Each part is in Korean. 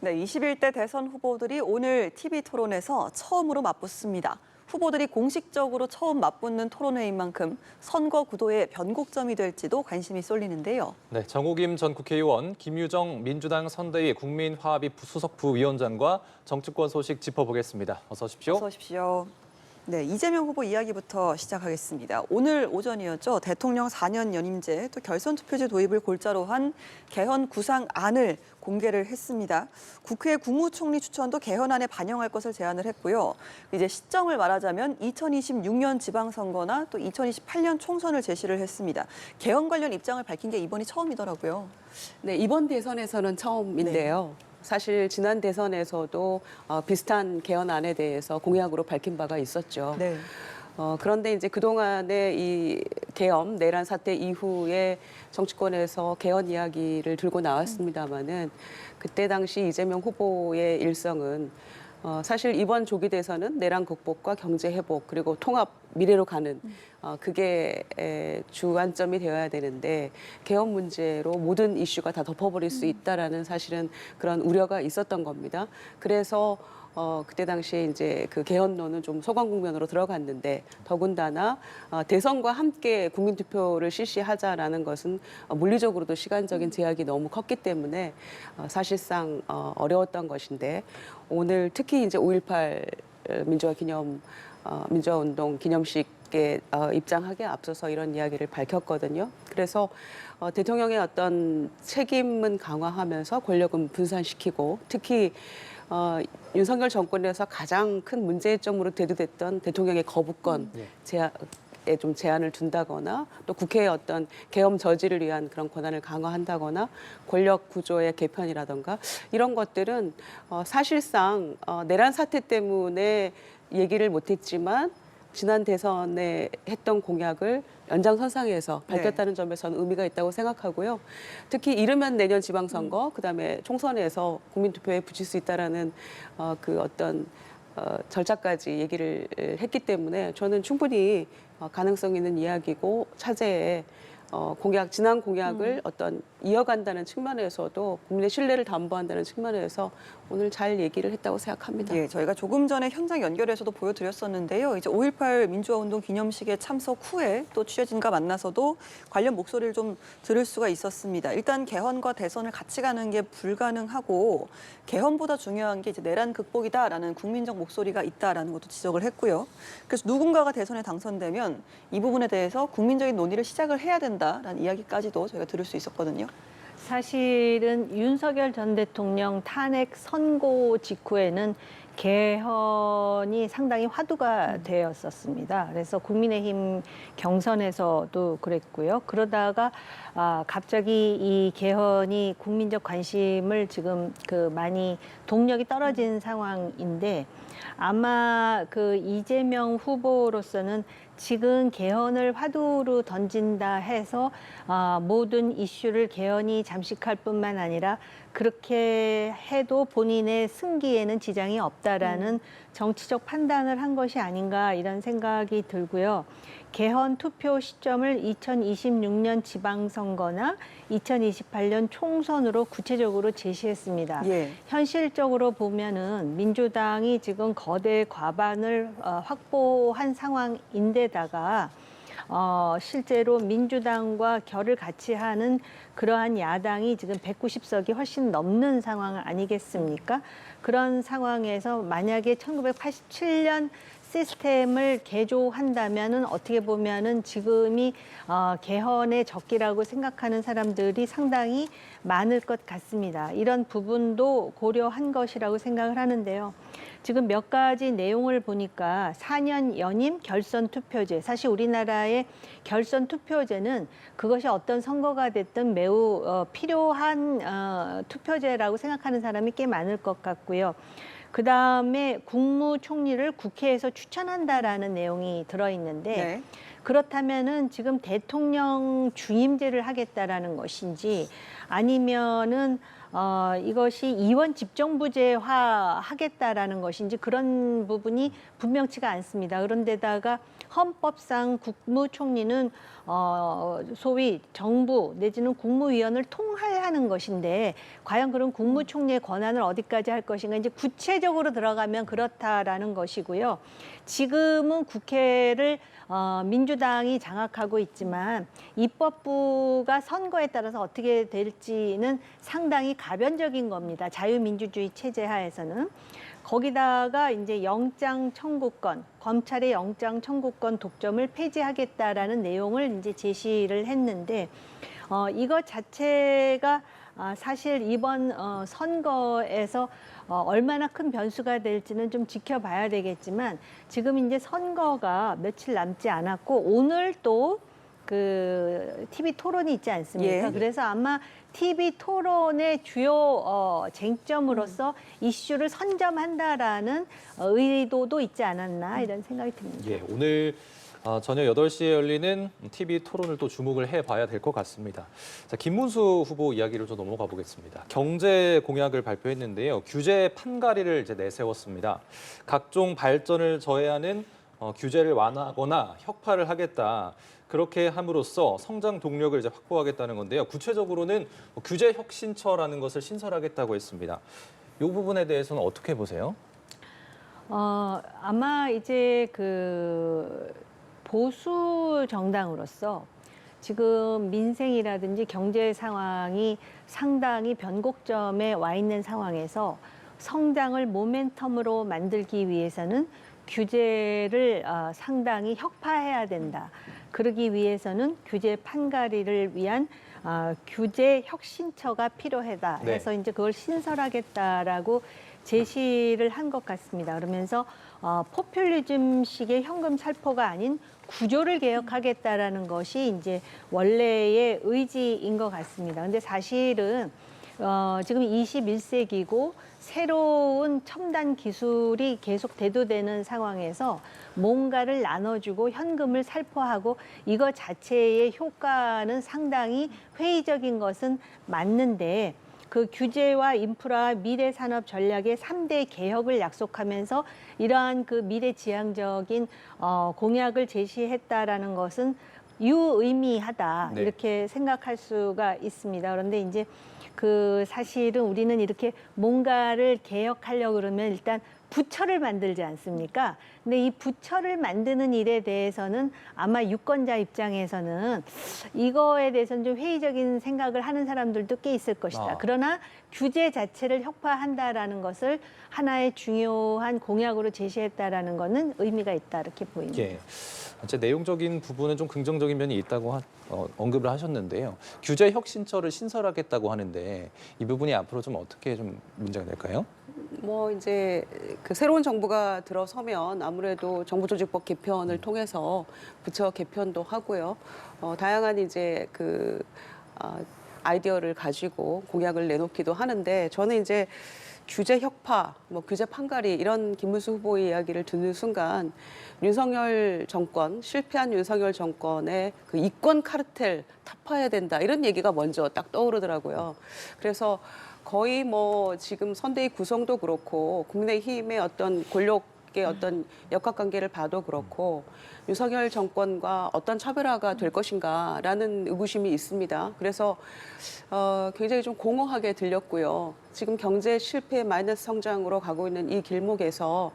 네, 21대 대선 후보들이 오늘 TV 토론에서 처음으로 맞붙습니다. 후보들이 공식적으로 처음 맞붙는 토론회인 만큼 선거 구도의 변곡점이 될지도 관심이 쏠리는데요. 네, 정우김 전 국회의원, 김유정 민주당 선대위 국민화합위 수석 부위원장과 정치권 소식 짚어보겠습니다. 어서 오십시오. 어서 오십시오. 네, 이재명 후보 이야기부터 시작하겠습니다. 오늘 오전이었죠. 대통령 4년 연임제 또 결선 투표제 도입을 골자로 한 개헌 구상안을 공개를 했습니다. 국회 국무총리 추천도 개헌안에 반영할 것을 제안을 했고요. 이제 시점을 말하자면 2026년 지방선거나 또 2028년 총선을 제시를 했습니다. 개헌 관련 입장을 밝힌 게 이번이 처음이더라고요. 네, 이번 대선에서는 처음인데요. 사실 지난 대선에서도 비슷한 개헌안에 대해서 공약으로 밝힌 바가 있었죠. 네. 그런데 이제 그동안의 이 계엄, 내란 사태 이후에 정치권에서 개헌 이야기를 들고 나왔습니다마는 그때 당시 이재명 후보의 일성은 사실 이번 조기 대선은 내란 극복과 경제 회복 그리고 통합 미래로 가는 그게 주안점이 되어야 되는데 개헌 문제로 모든 이슈가 다 덮어버릴 수 있다라는 사실은 그런 우려가 있었던 겁니다. 그래서 그때 당시에 이제 그 개헌론은 좀 소강 국면으로 들어갔는데 더군다나 대선과 함께 국민투표를 실시하자라는 것은 물리적으로도 시간적인 제약이 너무 컸기 때문에 사실상 어려웠던 것인데 오늘 특히 이제 5.18 민주화운동 기념식에 입장하기에 앞서서 이런 이야기를 밝혔거든요. 그래서 대통령의 어떤 책임은 강화하면서 권력은 분산시키고 특히 윤석열 정권에서 가장 큰 문제점으로 대두됐던 대통령의 거부권 제한에 좀 제한을 둔다거나 또 국회의 어떤 계엄 저지를 위한 그런 권한을 강화한다거나 권력 구조의 개편이라던가 이런 것들은 사실상 내란 사태 때문에 얘기를 못했지만 지난 대선에 했던 공약을 연장선상에서 밝혔다는 점에서는 의미가 있다고 생각하고요. 특히 이르면 내년 지방선거, 그다음에 총선에서 국민투표에 붙일 수 있다라는 그 어떤 절차까지 얘기를 했기 때문에 저는 충분히 가능성 있는 이야기고 차제에 지난 공약을 어떤 이어간다는 측면에서도 국민의 신뢰를 담보한다는 측면에서 오늘 잘 얘기를 했다고 생각합니다. 예, 저희가 조금 전에 현장 연결해서도 보여드렸었는데요. 이제 5.18 민주화운동 기념식에 참석 후에 또 취재진과 만나서도 관련 목소리를 좀 들을 수가 있었습니다. 일단 개헌과 대선을 같이 가는 게 불가능하고 개헌보다 중요한 게 이제 내란 극복이다라는 국민적 목소리가 있다라는 것도 지적을 했고요. 그래서 누군가가 대선에 당선되면 이 부분에 대해서 국민적인 논의를 시작을 해야 된다라는 이야기까지도 저희가 들을 수 있었거든요. 사실은 윤석열 전 대통령 탄핵 선고 직후에는 개헌이 상당히 화두가 되었었습니다. 그래서 국민의힘 경선에서도 그랬고요. 그러다가 갑자기 이 개헌이 국민적 관심을 지금 많이 동력이 떨어진 상황인데 아마 그 이재명 후보로서는 지금 개헌을 화두로 던진다 해서 모든 이슈를 개헌이 잠식할 뿐만 아니라 그렇게 해도 본인의 승기에는 지장이 없다라는 정치적 판단을 한 것이 아닌가 이런 생각이 들고요. 개헌 투표 시점을 2026년 지방선거나 2028년 총선으로 구체적으로 제시했습니다. 예. 현실적으로 보면은 민주당이 지금 거대 과반을 확보한 상황인데다가 실제로 민주당과 결을 같이 하는 그러한 야당이 지금 190석이 훨씬 넘는 상황 아니겠습니까? 그런 상황에서 만약에 1987년 시스템을 개조한다면은 어떻게 보면은 지금이 개헌의 적기라고 생각하는 사람들이 상당히 많을 것 같습니다. 이런 부분도 고려한 것이라고 생각을 하는데요. 지금 몇 가지 내용을 보니까 4년 연임 결선 투표제. 사실 우리나라의 결선 투표제는 그것이 어떤 선거가 됐든 매우 필요한 투표제라고 생각하는 사람이 꽤 많을 것 같고요. 그다음에 국무총리를 국회에서 추천한다라는 내용이 들어있는데 네. 그렇다면은 지금 대통령 중임제를 하겠다라는 것인지 아니면은 이것이 의원 집정부제화 하겠다라는 것인지 그런 부분이 분명치가 않습니다. 그런데다가 헌법상 국무총리는 소위 정부 내지는 국무위원을 통할하는 것인데 과연 그런 국무총리의 권한을 어디까지 할 것인가 이제 구체적으로 들어가면 그렇다라는 것이고요. 지금은 국회를 민주당이 장악하고 있지만 입법부가 선거에 따라서 어떻게 될지는 상당히 가변적인 겁니다. 자유민주주의 체제 하에서는. 거기다가 이제 영장 청구권, 검찰의 영장 청구권 독점을 폐지하겠다라는 내용을 이제 제시를 했는데 이것 자체가 사실 이번 선거에서 얼마나 큰 변수가 될지는 좀 지켜봐야 되겠지만 지금 이제 선거가 며칠 남지 않았고 오늘 또 그 TV 토론이 있지 않습니까? 예. 그래서 아마 TV 토론의 주요 쟁점으로서 이슈를 선점한다라는 의도도 있지 않았나 이런 생각이 듭니다. 예, 오늘 저녁 8시에 열리는 TV 토론을 또 주목을 해봐야 될 것 같습니다. 자, 김문수 후보 이야기를 좀 넘어가 보겠습니다. 경제 공약을 발표했는데요. 규제 판가리를 이제 내세웠습니다. 각종 발전을 저해하는 규제를 완화하거나 혁파를 하겠다. 그렇게 함으로써 성장 동력을 이제 확보하겠다는 건데요. 구체적으로는 규제 혁신처라는 것을 신설하겠다고 했습니다. 이 부분에 대해서는 어떻게 보세요? 아마 이제 그 보수 정당으로서 지금 민생이라든지 경제 상황이 상당히 변곡점에 와 있는 상황에서 성장을 모멘텀으로 만들기 위해서는 규제를 상당히 혁파해야 된다. 그러기 위해서는 규제 판가리를 위한 규제 혁신처가 필요하다. 네. 해서 이제 그걸 신설하겠다라고 제시를 한 것 같습니다. 그러면서 포퓰리즘식의 현금 살포가 아닌 구조를 개혁하겠다라는 것이 이제 원래의 의지인 것 같습니다. 근데 사실은 지금 21세기고 새로운 첨단 기술이 계속 대두되는 상황에서 뭔가를 나눠주고 현금을 살포하고 이거 자체의 효과는 상당히 회의적인 것은 맞는데 그 규제와 인프라 미래 산업 전략의 3대 개혁을 약속하면서 이러한 그 미래지향적인 공약을 제시했다라는 것은 유의미하다 네. 이렇게 생각할 수가 있습니다. 그런데 이제 그 사실은 우리는 이렇게 뭔가를 개혁하려고 그러면 일단 부처를 만들지 않습니까? 근데 이 부처를 만드는 일에 대해서는 아마 유권자 입장에서는 이거에 대해서는 좀 회의적인 생각을 하는 사람들도 꽤 있을 것이다. 그러나 규제 자체를 혁파한다라는 것을 하나의 중요한 공약으로 제시했다라는 것은 의미가 있다 이렇게 보입니다. 예. 제 내용적인 부분은 좀 긍정적인 면이 있다고 언급을 하셨는데요. 규제 혁신처를 신설하겠다고 하는데 이 부분이 앞으로 좀 어떻게 좀 문제가 될까요? 뭐 이제 그 새로운 정부가 들어서면 아무래도 정부조직법 개편을 통해서 부처 개편도 하고요. 다양한 이제 그 아이디어를 가지고 공약을 내놓기도 하는데 저는 이제 규제 혁파, 뭐 규제 판가리 이런 김문수 후보의 이야기를 듣는 순간 윤석열 정권, 실패한 윤석열 정권의 그 이권 카르텔 타파해야 된다 이런 얘기가 먼저 딱 떠오르더라고요. 그래서 거의 뭐 지금 선대위 구성도 그렇고 국민의힘의 어떤 권력의 어떤 역학관계를 봐도 그렇고 윤석열 정권과 어떤 차별화가 될 것인가라는 의구심이 있습니다. 그래서 굉장히 좀 공허하게 들렸고요. 지금 경제 실패 마이너스 성장으로 가고 있는 이 길목에서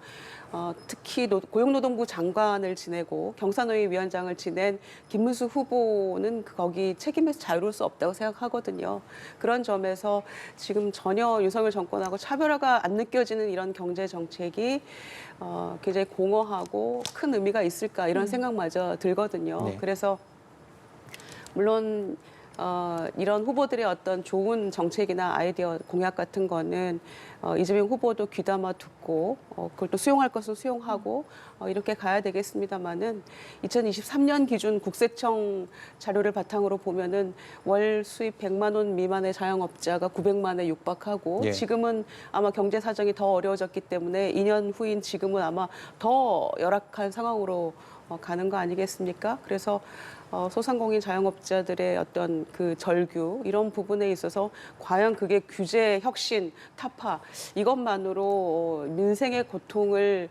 특히 고용노동부 장관을 지내고 경사노위 위원장을 지낸 김문수 후보는 거기 책임에서 자유로울 수 없다고 생각하거든요. 그런 점에서 지금 전혀 윤석열 정권하고 차별화가 안 느껴지는 이런 경제 정책이 굉장히 공허하고 큰 의미가 있을까 이런 생각마저 들거든요. 네. 그래서 물론 이런 후보들의 어떤 좋은 정책이나 아이디어 공약 같은 거는 이재명 후보도 귀담아 듣고 그걸 또 수용할 것은 수용하고 이렇게 가야 되겠습니다만은 2023년 기준 국세청 자료를 바탕으로 보면은 월 수입 100만 원 미만의 자영업자가 900만에 육박하고 예. 지금은 아마 경제 사정이 더 어려워졌기 때문에 2년 후인 지금은 아마 더 열악한 상황으로 가는 거 아니겠습니까? 그래서 소상공인 자영업자들의 어떤 그 절규 이런 부분에 있어서 과연 그게 규제 혁신 타파 이것만으로 민생의 고통을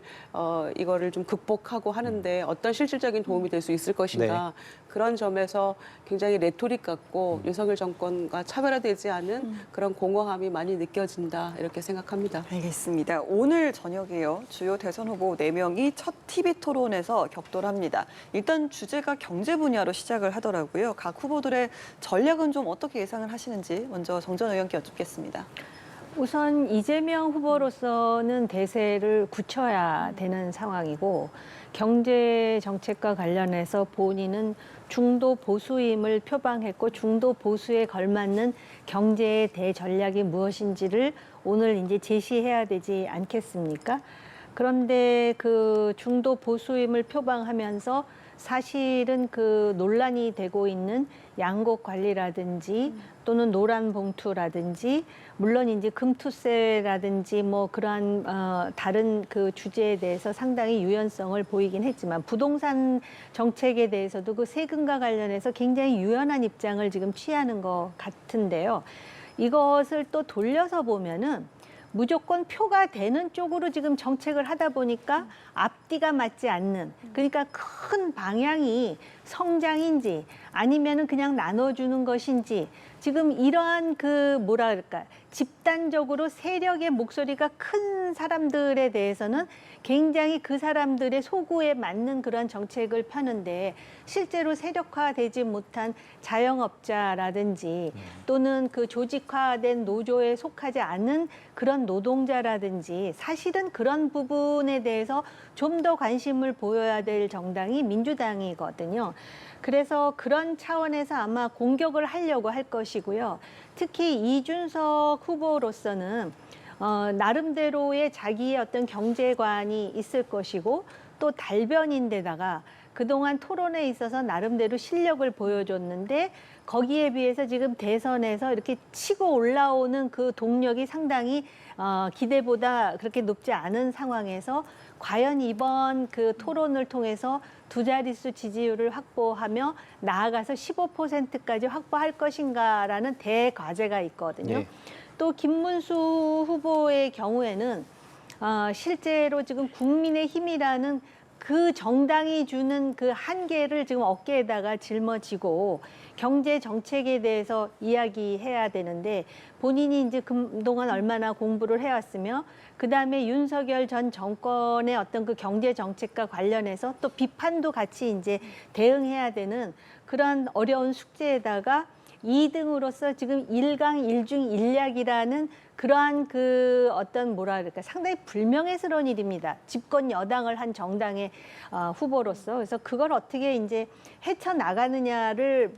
이거를 좀 극복하고 하는데 어떤 실질적인 도움이 될 수 있을 것인가 그런 점에서 굉장히 레토릭 같고 윤석열 정권과 차별화되지 않은 그런 공허함이 많이 느껴진다 이렇게 생각합니다. 알겠습니다. 오늘 저녁에요. 주요 대선 후보 4명이 첫 TV 토론에서 격돌합니다. 일단 주제가 경제 분야로 시작을 하더라고요. 각 후보들의 전략은 좀 어떻게 예상을 하시는지 먼저 정전 의원께 여쭙겠습니다. 우선 이재명 후보로서는 대세를 굳혀야 되는 상황이고 경제 정책과 관련해서 본인은 중도 보수임을 표방했고 중도 보수에 걸맞는 경제의 대전략이 무엇인지를 오늘 이제 제시해야 되지 않겠습니까? 그런데 그 중도 보수임을 표방하면서 사실은 그 논란이 되고 있는 양곡 관리라든지 또는 노란 봉투라든지 물론 이제 금투세라든지 뭐 그러한 다른 그 주제에 대해서 상당히 유연성을 보이긴 했지만 부동산 정책에 대해서도 그 세금과 관련해서 굉장히 유연한 입장을 지금 취하는 것 같은데요. 이것을 또 돌려서 보면은 무조건 표가 되는 쪽으로 지금 정책을 하다 보니까 앞뒤가 맞지 않는, 그러니까 큰 방향이 성장인지 아니면은 그냥 나눠주는 것인지 지금 이러한 그 뭐라 그럴까 집단적으로 세력의 목소리가 큰 사람들에 대해서는 굉장히 그 사람들의 소구에 맞는 그런 정책을 펴는데 실제로 세력화되지 못한 자영업자라든지 또는 그 조직화된 노조에 속하지 않은 그런 노동자라든지 사실은 그런 부분에 대해서 좀 더 관심을 보여야 될 정당이 민주당이거든요. 그래서 그런 차원에서 아마 공격을 하려고 할 것이고요. 특히 이준석 후보로서는 나름대로의 자기의 어떤 경제관이 있을 것이고 또 달변인데다가 그동안 토론에 있어서 나름대로 실력을 보여줬는데 거기에 비해서 지금 대선에서 이렇게 치고 올라오는 그 동력이 상당히 기대보다 그렇게 높지 않은 상황에서 과연 이번 그 토론을 통해서 두 자릿수 지지율을 확보하며 나아가서 15%까지 확보할 것인가라는 대과제가 있거든요. 네. 또 김문수 후보의 경우에는 실제로 지금 국민의힘이라는 그 정당이 주는 그 한계를 지금 어깨에다가 짊어지고 경제 정책에 대해서 이야기해야 되는데 본인이 이제 그동안 얼마나 공부를 해왔으며 그다음에 윤석열 전 정권의 어떤 그 경제 정책과 관련해서 또 비판도 같이 이제 대응해야 되는 그런 어려운 숙제에다가 2등으로서 지금 1강 1중 1약이라는 그러한 그 어떤 뭐라 그럴까 상당히 불명예스러운 일입니다. 집권 여당을 한 정당의 후보로서 그래서 그걸 어떻게 이제 헤쳐나가느냐를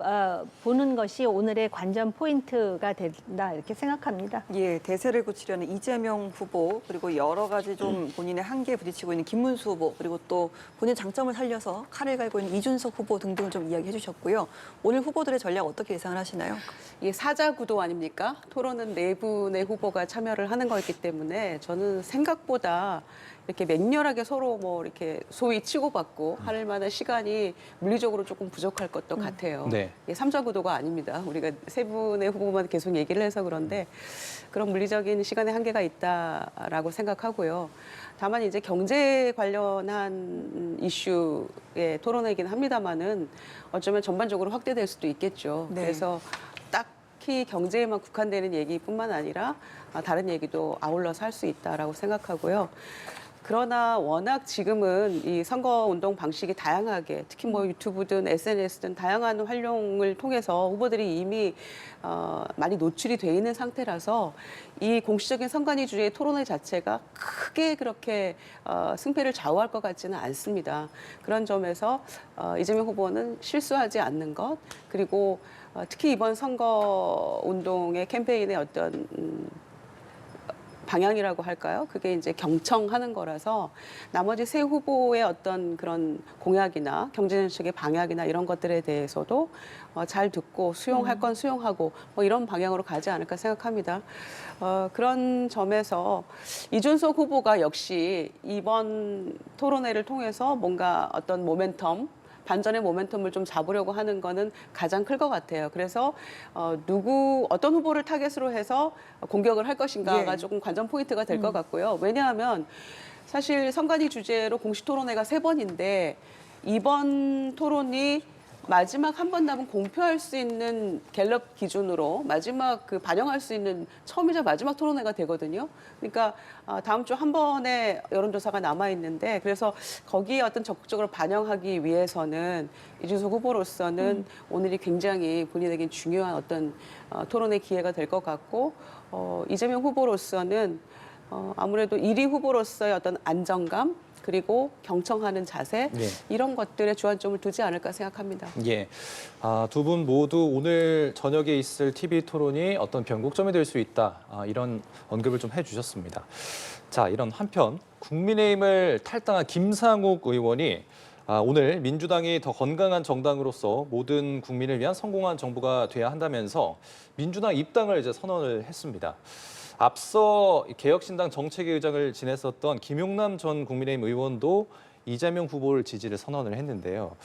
보는 것이 오늘의 관전 포인트가 된다 이렇게 생각합니다. 예, 대세를 굳히려는 이재명 후보 그리고 여러 가지 좀 본인의 한계에 부딪히고 있는 김문수 후보 그리고 또 본인 장점을 살려서 칼을 갈고 있는 이준석 후보 등등을 좀 이야기해 주셨고요. 오늘 후보들의 전략 어떻게 예상을 하시나요? 이게 사자 구도 아닙니까? 토론은 네 분의 후보가 참여를 하는 거기 때문에 저는 생각보다 이렇게 맹렬하게 서로 뭐 이렇게 소위 치고받고 할 만한 시간이 물리적으로 조금 부족할 것도 같아요. 네. 이게 삼자 구도가 아닙니다. 우리가 세 분의 후보만 계속 얘기를 해서 그런데 그런 물리적인 시간의 한계가 있다라고 생각하고요. 다만 이제 경제 관련한 이슈의 토론이긴 합니다만은 어쩌면 전반적으로 확대될 수도 있겠죠. 네. 그래서 딱히 경제에만 국한되는 얘기뿐만 아니라 다른 얘기도 아울러서 할 수 있다라고 생각하고요. 그러나 워낙 지금은 이 선거운동 방식이 다양하게 특히 뭐 유튜브든 SNS든 다양한 활용을 통해서 후보들이 이미 많이 노출이 돼 있는 상태라서 이 공식적인 선관위 주제의 토론회 자체가 크게 그렇게 승패를 좌우할 것 같지는 않습니다. 그런 점에서 이재명 후보는 실수하지 않는 것 그리고 특히 이번 선거운동의 캠페인의 어떤 방향이라고 할까요? 그게 이제 경청하는 거라서 나머지 세 후보의 어떤 그런 공약이나 경제정책의 방향이나 이런 것들에 대해서도 잘 듣고 수용할 건 수용하고 뭐 이런 방향으로 가지 않을까 생각합니다. 그런 점에서 이준석 후보가 역시 이번 토론회를 통해서 뭔가 어떤 모멘텀, 반전의 모멘텀을 좀 잡으려고 하는 거는 가장 클 것 같아요. 그래서 어떤 후보를 타겟으로 해서 공격을 할 것인가가 예. 조금 관전 포인트가 될 것 같고요. 왜냐하면 사실 선관위 주재로 공식 토론회가 3번인데 이번 토론이 마지막 한 번 남은 공표할 수 있는 갤럽 기준으로 마지막 그 반영할 수 있는 처음이자 마지막 토론회가 되거든요. 그러니까 다음 주 한 번의 여론조사가 남아 있는데 그래서 거기에 어떤 적극적으로 반영하기 위해서는 이준석 후보로서는 오늘이 굉장히 본인에게 중요한 어떤 토론의 기회가 될 것 같고 이재명 후보로서는 아무래도 1위 후보로서의 어떤 안정감 그리고 경청하는 자세 예. 이런 것들에 주안점을 두지 않을까 생각합니다. 예. 두 분 모두 오늘 저녁에 있을 TV 토론이 어떤 변곡점이 될 수 있다. 이런 언급을 좀 해주셨습니다. 자, 이런 한편 국민의힘을 탈당한 김상욱 의원이 오늘 민주당이 더 건강한 정당으로서 모든 국민을 위한 성공한 정부가 돼야 한다면서 민주당 입당을 이제 선언을 했습니다. 앞서 개혁신당 정책위 의장을 지냈었던 김용남 전 국민의힘 의원도 이재명 후보를 지지를 선언을 했는데요.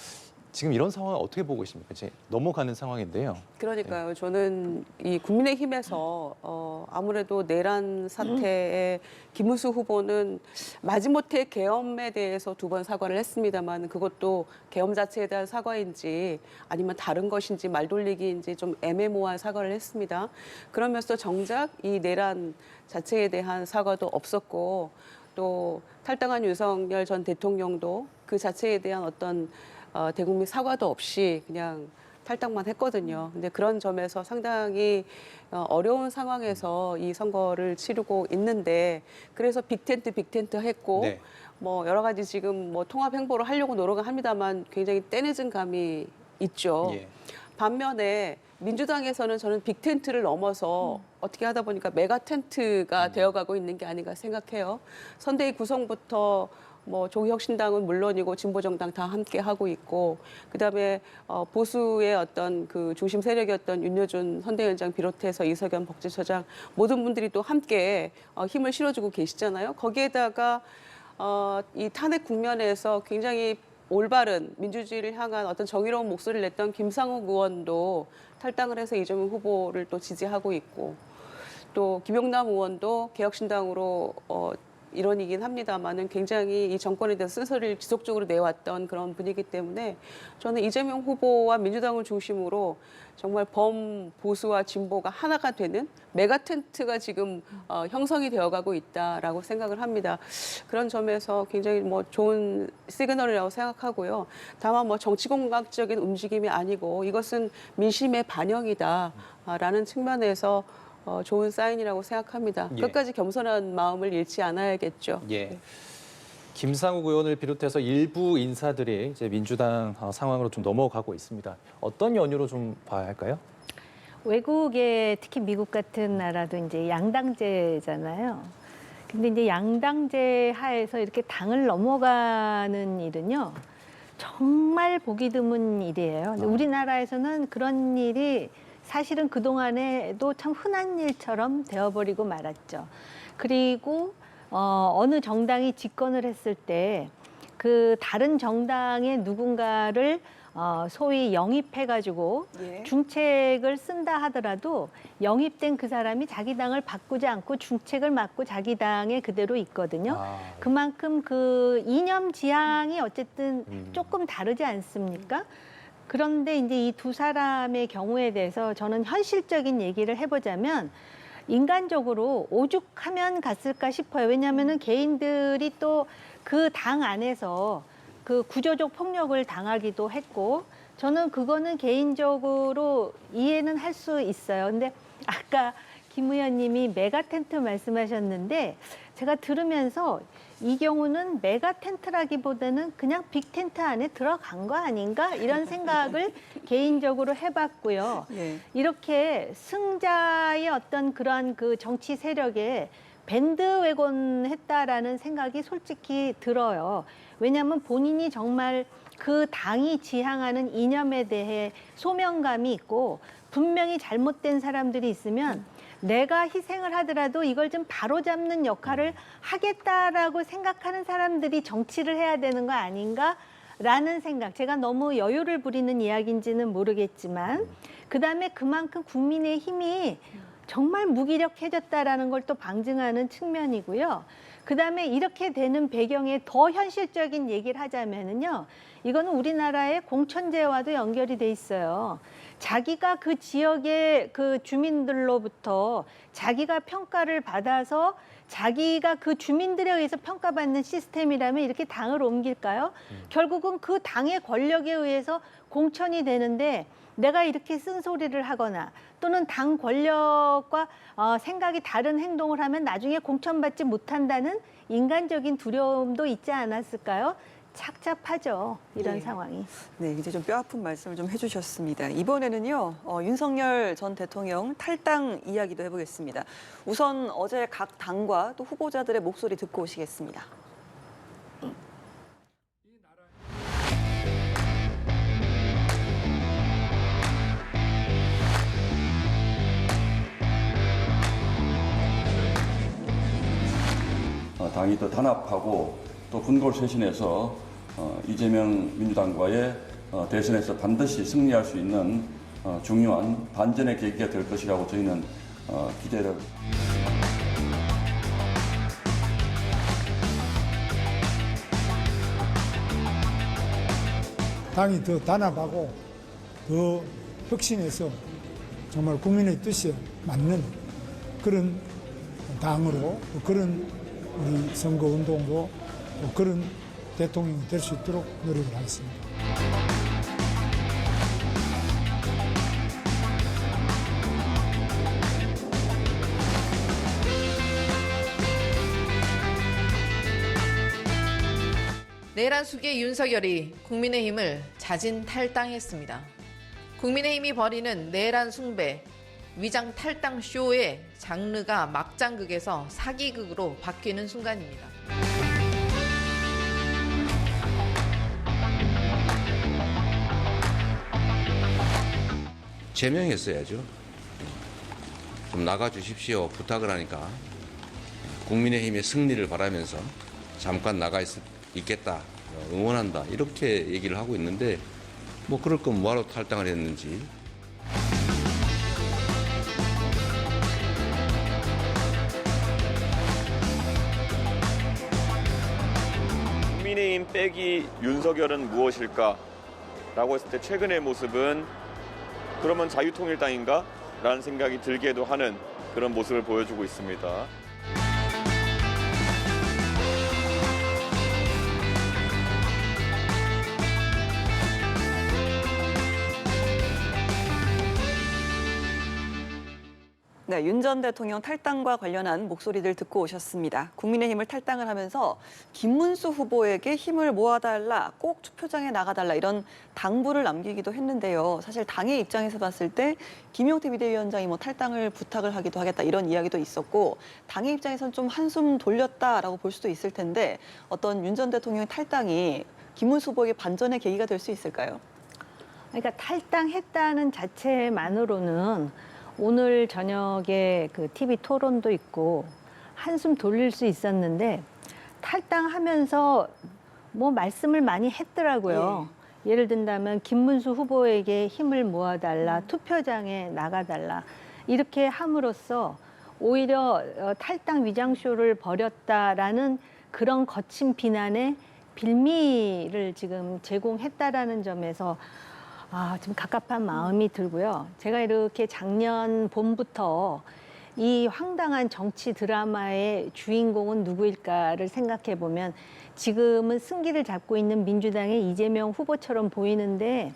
지금 이런 상황을 어떻게 보고 계십니까? 이제 넘어가는 상황인데요. 그러니까요. 저는 이 국민의힘에서 아무래도 내란 사태에 김문수 후보는 마지못해 계엄에 대해서 2번 사과를 했습니다만 그것도 계엄 자체에 대한 사과인지 아니면 다른 것인지 말돌리기인지 좀 애매모호한 사과를 했습니다. 그러면서 정작 이 내란 자체에 대한 사과도 없었고 또 탈당한 윤석열 전 대통령도 그 자체에 대한 어떤 대국민 사과도 없이 그냥 탈당만 했거든요. 근데 그런 점에서 상당히 어려운 상황에서 이 선거를 치르고 있는데 그래서 빅텐트 했고 네. 뭐 여러 가지 지금 뭐 통합 행보를 하려고 노력을 합니다만 굉장히 떼내진 감이 있죠. 예. 반면에 민주당에서는 저는 빅텐트를 넘어서 어떻게 하다 보니까 메가 텐트가 되어가고 있는 게 아닌가 생각해요. 선대위 구성부터 뭐 조국혁신당은 물론이고 진보정당 다 함께 하고 있고 그다음에 보수의 어떤 그 중심 세력이었던 윤여준 선대위원장 비롯해서 이석연 복지처장 모든 분들이 또 함께 힘을 실어주고 계시잖아요. 거기에다가 이 탄핵 국면에서 굉장히 올바른 민주주의를 향한 어떤 정의로운 목소리를 냈던 김상욱 의원도 탈당을 해서 이재명 후보를 또 지지하고 있고 또 김용남 의원도 개혁신당으로 일원이긴 합니다만은 굉장히 이 정권에 대해서 쓴소리를 지속적으로 내왔던 그런 분위기 때문에 저는 이재명 후보와 민주당을 중심으로 정말 범보수와 진보가 하나가 되는 메가 텐트가 지금 형성이 되어가고 있다라고 생각을 합니다. 그런 점에서 굉장히 뭐 좋은 시그널이라고 생각하고요. 다만 뭐 정치공학적인 움직임이 아니고 이것은 민심의 반영이다라는 측면에서 좋은 사인이라고 생각합니다. 예. 끝까지 겸손한 마음을 잃지 않아야겠죠. 예. 김상욱 의원을 비롯해서 일부 인사들이 이제 민주당 상황으로 좀 넘어가고 있습니다. 어떤 연유로 좀 봐야 할까요? 외국에 특히 미국 같은 나라도 이제 양당제잖아요. 근데 이제 양당제 하에서 이렇게 당을 넘어가는 일은요. 정말 보기 드문 일이에요. 근데 우리나라에서는 그런 일이 사실은 그동안에도 참 흔한 일처럼 되어버리고 말았죠. 그리고 어느 정당이 집권을 했을 때 그 다른 정당의 누군가를 소위 영입해가지고 예. 중책을 쓴다 하더라도 영입된 그 사람이 자기 당을 바꾸지 않고 중책을 맡고 자기 당에 그대로 있거든요. 그만큼 그 이념 지향이 어쨌든 조금 다르지 않습니까? 그런데 이제 이 두 사람의 경우에 대해서 저는 현실적인 얘기를 해보자면 인간적으로 오죽하면 갔을까 싶어요. 왜냐하면은 개인들이 또 그 당 안에서 그 구조적 폭력을 당하기도 했고 저는 그거는 개인적으로 이해는 할 수 있어요. 근데 아까 김 의원님이 메가 텐트 말씀하셨는데 제가 들으면서 이 경우는 메가 텐트라기보다는 그냥 빅 텐트 안에 들어간 거 아닌가 이런 생각을 개인적으로 해봤고요. 예. 이렇게 승자의 어떤 그러한 그 정치 세력에 밴드웨건 했다라는 생각이 솔직히 들어요. 왜냐하면 본인이 정말 그 당이 지향하는 이념에 대해 소명감이 있고 분명히 잘못된 사람들이 있으면 내가 희생을 하더라도 이걸 좀 바로잡는 역할을 하겠다라고 생각하는 사람들이 정치를 해야 되는 거 아닌가라는 생각. 제가 너무 여유를 부리는 이야기인지는 모르겠지만 그다음에 그만큼 국민의 힘이 정말 무기력해졌다라는 걸 또 방증하는 측면이고요. 그다음에 이렇게 되는 배경에 더 현실적인 얘기를 하자면은요. 이거는 우리나라의 공천제와도 연결이 돼 있어요. 자기가 그 지역의 그 주민들로부터 자기가 평가를 받아서 자기가 그 주민들에 의해서 평가받는 시스템이라면 이렇게 당을 옮길까요? 결국은 그 당의 권력에 의해서 공천이 되는데 내가 이렇게 쓴소리를 하거나 또는 당 권력과 생각이 다른 행동을 하면 나중에 공천받지 못한다는 인간적인 두려움도 있지 않았을까요? 착잡하죠, 이런 네. 상황이. 네, 이제 좀 뼈아픈 말씀을 좀 해주셨습니다. 이번에는요, 윤석열 전 대통령 탈당 이야기도 해보겠습니다. 우선 어제 각 당과 또 후보자들의 목소리 듣고 오시겠습니다. 당이 더 단합하고 또 분골쇄신해서 이재명 민주당과의 대선에서 반드시 승리할 수 있는 중요한 반전의 계기가 될 것이라고 저희는 기대를. 당이 더 단합하고 더 혁신해서 정말 국민의 뜻에 맞는 그런 당으로 그런 우리 선거운동도 그런 대통령이 될 수 있도록 노력을 하겠습니다. 내란 수계 윤석열이 국민의힘을 자진 탈당했습니다. 국민의힘이 벌이는 내란 숭배, 위장 탈당 쇼의 장르가 막장극에서 사기극으로 바뀌는 순간입니다. 제명했어야죠. 좀 나가주십시오 부탁을 하니까 국민의힘의 승리를 바라면서 잠깐 나가 있겠다, 응원한다 이렇게 얘기를 하고 있는데 뭐 그럴 거면 뭐하러 탈당을 했는지. 국민의힘 빼기 윤석열은 무엇일까? 라고 했을 때 최근의 모습은 그러면 자유통일당인가? 라는 생각이 들게도 하는 그런 모습을 보여주고 있습니다. 네, 윤 전 대통령 탈당과 관련한 목소리들 듣고 오셨습니다. 국민의힘을 탈당을 하면서 김문수 후보에게 힘을 모아달라, 꼭 투표장에 나가달라 이런 당부를 남기기도 했는데요. 사실 당의 입장에서 봤을 때 김용태 비대위원장이 뭐 탈당을 부탁을 하기도 하겠다 이런 이야기도 있었고 당의 입장에서는 좀 한숨 돌렸다라고 볼 수도 있을 텐데 어떤 윤 전 대통령의 탈당이 김문수 후보에게 반전의 계기가 될 수 있을까요? 그러니까 탈당했다는 자체만으로는 오늘 저녁에 그 TV 토론도 있고 한숨 돌릴 수 있었는데 탈당하면서 뭐 말씀을 많이 했더라고요. 예를 든다면 김문수 후보에게 힘을 모아달라, 투표장에 나가달라 이렇게 함으로써 오히려 탈당 위장쇼를 벌였다라는 그런 거친 비난에 빌미를 지금 제공했다라는 점에서 좀 갑갑한 마음이 들고요. 제가 이렇게 작년 봄부터 이 황당한 정치 드라마의 주인공은 누구일까를 생각해 보면 지금은 승기를 잡고 있는 민주당의 이재명 후보처럼 보이는데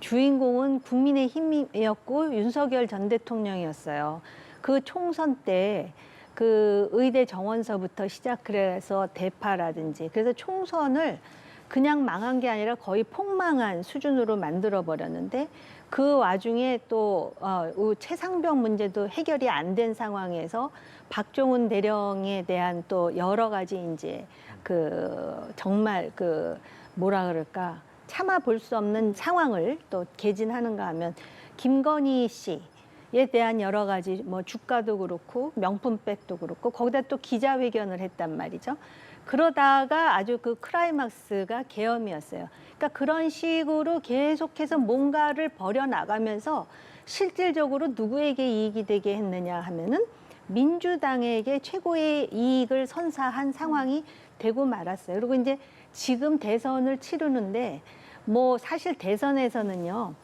주인공은 국민의힘이었고 윤석열 전 대통령이었어요. 그 총선 때 그 의대 정원서부터 시작해서 대파라든지 그래서 총선을 그냥 망한 게 아니라 거의 폭망한 수준으로 만들어버렸는데 그 와중에 또 최상병 문제도 해결이 안 된 상황에서 박종훈 대령에 대한 또 여러 가지 이제 정말 뭐라 그럴까 참아 볼 수 없는 상황을 또 개진하는가 하면 김건희 씨에 대한 여러 가지 뭐 주가도 그렇고 명품백도 그렇고 거기다 또 기자회견을 했단 말이죠. 그러다가 아주 그 클라이막스가 계엄이었어요. 그러니까 그런 식으로 계속해서 뭔가를 벌여나가면서 실질적으로 누구에게 이익이 되게 했느냐 하면은 민주당에게 최고의 이익을 선사한 상황이 되고 말았어요. 그리고 이제 지금 대선을 치르는데 뭐 사실 대선에서는요.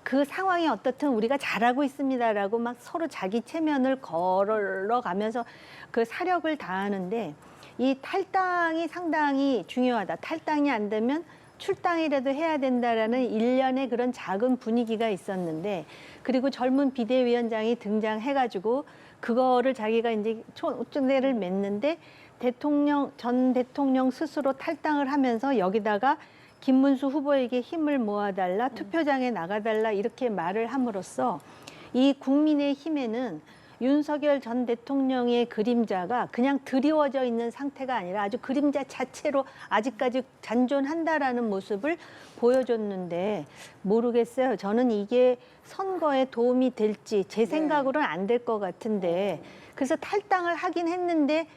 그 상황이 어떻든 우리가 잘하고 있습니다라고 막 서로 자기 체면을 걸어가면서 그 사력을 다하는데 이 탈당이 상당히 중요하다. 탈당이 안 되면 출당이라도 해야 된다라는 일련의 그런 작은 분위기가 있었는데 그리고 젊은 비대위원장이 등장해가지고 그거를 자기가 이제 촉대를 맺는데 전 대통령 스스로 탈당을 하면서 여기다가 김문수 후보에게 힘을 모아달라, 투표장에 나가달라 이렇게 말을 함으로써 이 국민의힘에는 윤석열 전 대통령의 그림자가 그냥 드리워져 있는 상태가 아니라 아주 그림자 자체로 아직까지 잔존한다라는 모습을 보여줬는데 모르겠어요. 저는 이게 선거에 도움이 될지 제 생각으로는 안 될 것 같은데 그래서 탈당을 하긴 했는데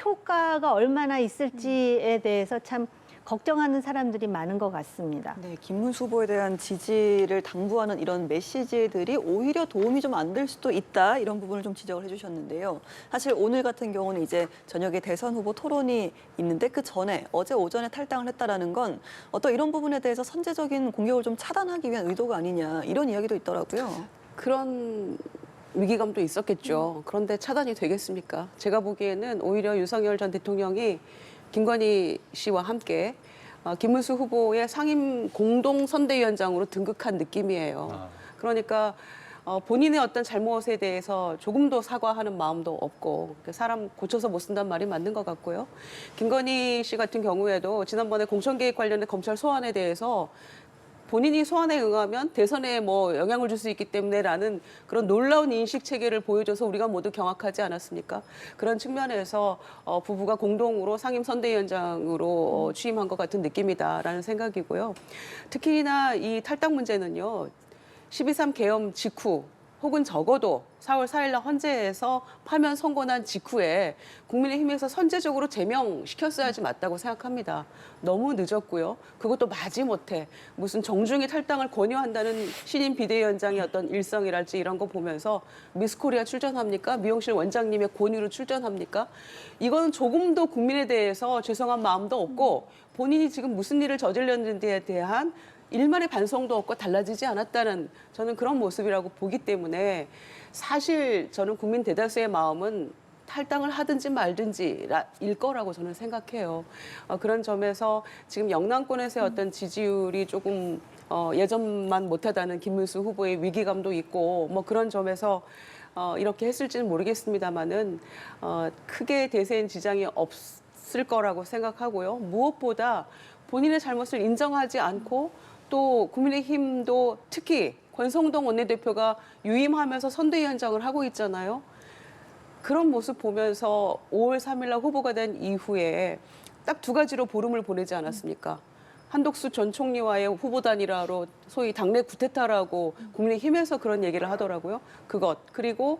효과가 얼마나 있을지에 대해서 참 걱정하는 사람들이 많은 것 같습니다. 네, 김문수 후보에 대한 지지를 당부하는 이런 메시지들이 오히려 도움이 좀 안 될 수도 있다 이런 부분을 좀 지적을 해주셨는데요. 사실 오늘 같은 경우는 이제 저녁에 대선 후보 토론이 있는데 그 전에 어제 오전에 탈당을 했다라는 건 어떤 이런 부분에 대해서 선제적인 공격을 좀 차단하기 위한 의도가 아니냐 이런 이야기도 있더라고요. 그런 위기감도 있었겠죠. 그런데 차단이 되겠습니까? 제가 보기에는 오히려 윤석열 전 대통령이 김건희 씨와 함께 김문수 후보의 상임 공동 선대위원장으로 등극한 느낌이에요. 그러니까 본인의 어떤 잘못에 대해서 조금도 사과하는 마음도 없고 사람 고쳐서 못 쓴단 말이 맞는 것 같고요. 김건희 씨 같은 경우에도 지난번에 공천개입 관련된 검찰 소환에 대해서 본인이 소환에 응하면 대선에 뭐 영향을 줄 수 있기 때문에라는 그런 놀라운 인식 체계를 보여줘서 우리가 모두 경악하지 않았습니까? 그런 측면에서 부부가 공동으로 상임 선대위원장으로 취임한 것 같은 느낌이다라는 생각이고요. 특히나 이 탈당 문제는요. 12.3 계엄 직후 혹은 적어도 4월 4일 날 헌재에서 파면 선고 난 직후에 국민의힘에서 선제적으로 제명시켰어야지 맞다고 생각합니다. 너무 늦었고요. 그것도 마지못해 무슨 정중히 탈당을 권유한다는 신임 비대위원장의 어떤 일성이랄지 이런 거 보면서 미스코리아 출전합니까? 미용실 원장님의 권유로 출전합니까? 이건 조금도 국민에 대해서 죄송한 마음도 없고 본인이 지금 무슨 일을 저질렀는지에 대한 일만의 반성도 없고 달라지지 않았다는 저는 그런 모습이라고 보기 때문에 사실 저는 국민 대다수의 마음은 탈당을 하든지 말든지 일 거라고 저는 생각해요. 그런 점에서 지금 영남권에서의 어떤 지지율이 조금 예전만 못하다는 김문수 후보의 위기감도 있고 뭐 그런 점에서 이렇게 했을지는 모르겠습니다만은 크게 대세인 지장이 없을 거라고 생각하고요. 무엇보다 본인의 잘못을 인정하지 않고 또 국민의힘도 특히 권성동 원내대표가 유임하면서 선대위원장을 하고 있잖아요. 그런 모습 보면서 5월 3일 날 후보가 된 이후에 딱 두 가지로 보름을 보내지 않았습니까? 한독수 전 총리와의 후보 단일화로 소위 당내 구테타라고 국민의힘에서 그런 얘기를 하더라고요. 그것 그리고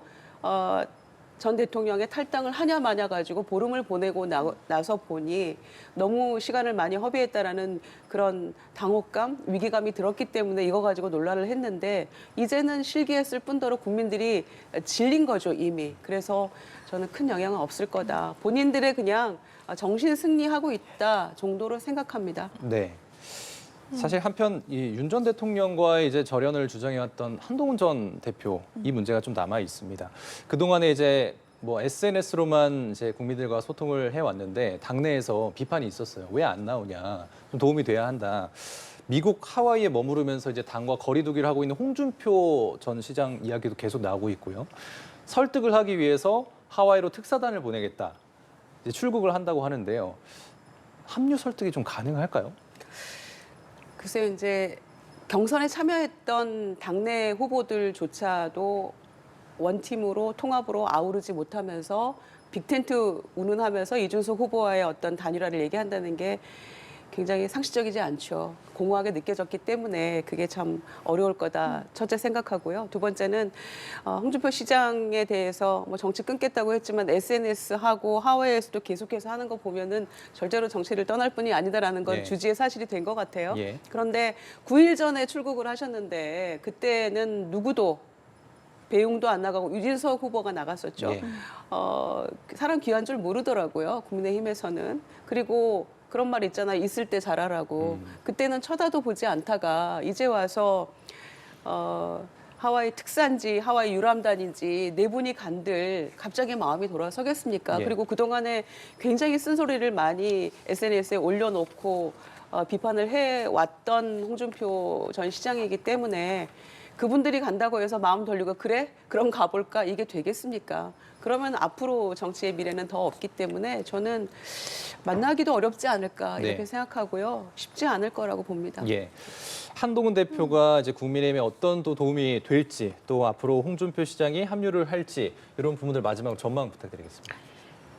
전 대통령의 탈당을 하냐 마냐 가지고 보름을 보내고 나서 보니 너무 시간을 많이 허비했다라는 그런 당혹감, 위기감이 들었기 때문에 이거 가지고 논란을 했는데 이제는 실기했을 뿐더러 국민들이 질린 거죠, 이미. 그래서 저는 큰 영향은 없을 거다. 본인들의 그냥 정신 승리하고 있다 정도로 생각합니다. 네. 사실 한편 이 윤 전 대통령과의 이제 절연을 주장해왔던 한동훈 전 대표 이 문제가 좀 남아 있습니다. 그 동안에 이제 뭐 SNS로만 이제 국민들과 소통을 해왔는데 당내에서 비판이 있었어요. 왜 안 나오냐? 좀 도움이 돼야 한다. 미국 하와이에 머무르면서 이제 당과 거리두기를 하고 있는 홍준표 전 시장 이야기도 계속 나오고 있고요. 설득을 하기 위해서 하와이로 특사단을 보내겠다. 이제 출국을 한다고 하는데요. 합류 설득이 좀 가능할까요? 글쎄요, 이제 경선에 참여했던 당내 후보들조차도 원팀으로 통합으로 아우르지 못하면서 빅텐트 운운하면서 이준석 후보와의 어떤 단일화를 얘기한다는 게 굉장히 상식적이지 않죠. 공허하게 느껴졌기 때문에 그게 참 어려울 거다. 첫째 생각하고요. 두 번째는 홍준표 시장에 대해서 뭐 정치 끊겠다고 했지만 SNS하고 하와이에서도 계속해서 하는 거 보면은 절대로 정치를 떠날 뿐이 아니다라는 건 예. 주지의 사실이 된 것 같아요. 예. 그런데 9일 전에 출국을 하셨는데 그때는 누구도 배웅도 안 나가고 유진석 후보가 나갔었죠. 예. 사람 귀한 줄 모르더라고요. 국민의힘에서는. 그리고 그런 말 있잖아요. 있을 때 잘하라고. 그때는 쳐다도 보지 않다가 이제 와서 하와이 특산지, 하와이 유람단인지 네 분이 간들 갑자기 마음이 돌아서겠습니까? 예. 그리고 그동안에 굉장히 쓴소리를 많이 SNS에 올려놓고 비판을 해왔던 홍준표 전 시장이기 때문에 그분들이 간다고 해서 마음 돌리고 그래? 그럼 가볼까? 이게 되겠습니까? 그러면 앞으로 정치의 미래는 더 없기 때문에 저는 만나기도 어렵지 않을까 이렇게 네. 생각하고요. 쉽지 않을 거라고 봅니다. 예. 한동훈 대표가 이제 국민의힘에 어떤 또 도움이 될지 또 앞으로 홍준표 시장이 합류를 할지 이런 부분들 마지막으로 전망 부탁드리겠습니다.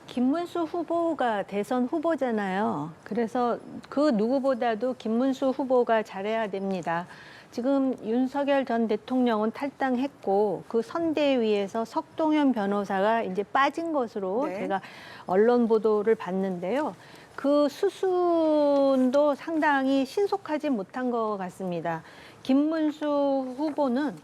김문수 후보가 대선 후보잖아요. 그래서 그 누구보다도 김문수 후보가 잘해야 됩니다. 지금 윤석열 전 대통령은 탈당했고 그 선대위에서 석동현 변호사가 이제 빠진 것으로 네. 제가 언론 보도를 봤는데요. 그 수순도 상당히 신속하지 못한 것 같습니다. 김문수 후보는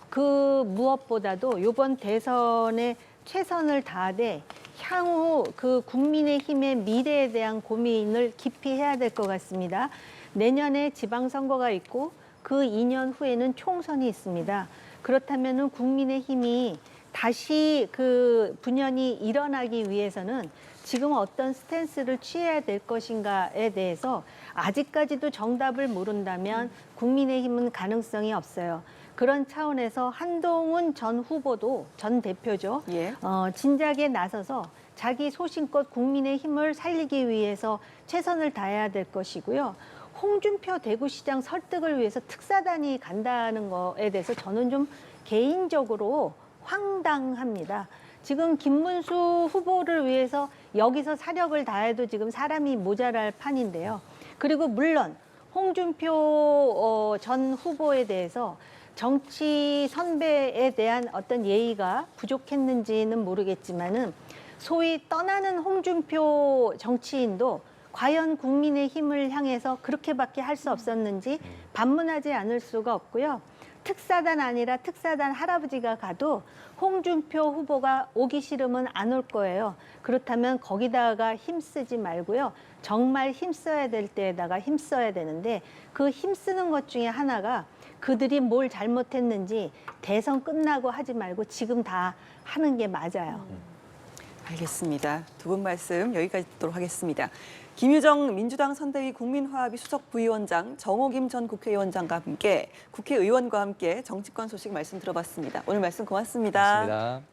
그 무엇보다도 이번 대선에 최선을 다하되 향후 그 국민의힘의 미래에 대한 고민을 깊이 해야 될 것 같습니다. 내년에 지방선거가 있고 그 2년 후에는 총선이 있습니다. 그렇다면은 국민의힘이 다시 그 분연이 일어나기 위해서는 지금 어떤 스탠스를 취해야 될 것인가에 대해서 아직까지도 정답을 모른다면 국민의힘은 가능성이 없어요. 그런 차원에서 한동훈 전 후보도 전 대표죠. 예. 진작에 나서서 자기 소신껏 국민의힘을 살리기 위해서 최선을 다해야 될 것이고요. 홍준표 대구시장 설득을 위해서 특사단이 간다는 거에 대해서 저는 좀 개인적으로 황당합니다. 지금 김문수 후보를 위해서 여기서 사력을 다해도 지금 사람이 모자랄 판인데요. 그리고 물론 홍준표 전 후보에 대해서 정치 선배에 대한 어떤 예의가 부족했는지는 모르겠지만은 소위 떠나는 홍준표 정치인도 과연 국민의힘을 향해서 그렇게밖에 할 수 없었는지 반문하지 않을 수가 없고요. 특사단 아니라 특사단 할아버지가 가도 홍준표 후보가 오기 싫으면 안 올 거예요. 그렇다면 거기다가 힘쓰지 말고요. 정말 힘써야 될 때에다가 힘써야 되는데 그 힘쓰는 것 중에 하나가 그들이 뭘 잘못했는지 대선 끝나고 하지 말고 지금 다 하는 게 맞아요. 알겠습니다. 두 분 말씀 여기까지 듣도록 하겠습니다. 김유정 민주당 선대위 국민화합위 수석 부위원장, 정호김 전 국회의원장과 함께 국회의원과 함께 정치권 소식 말씀 들어봤습니다. 오늘 말씀 고맙습니다. 고맙습니다.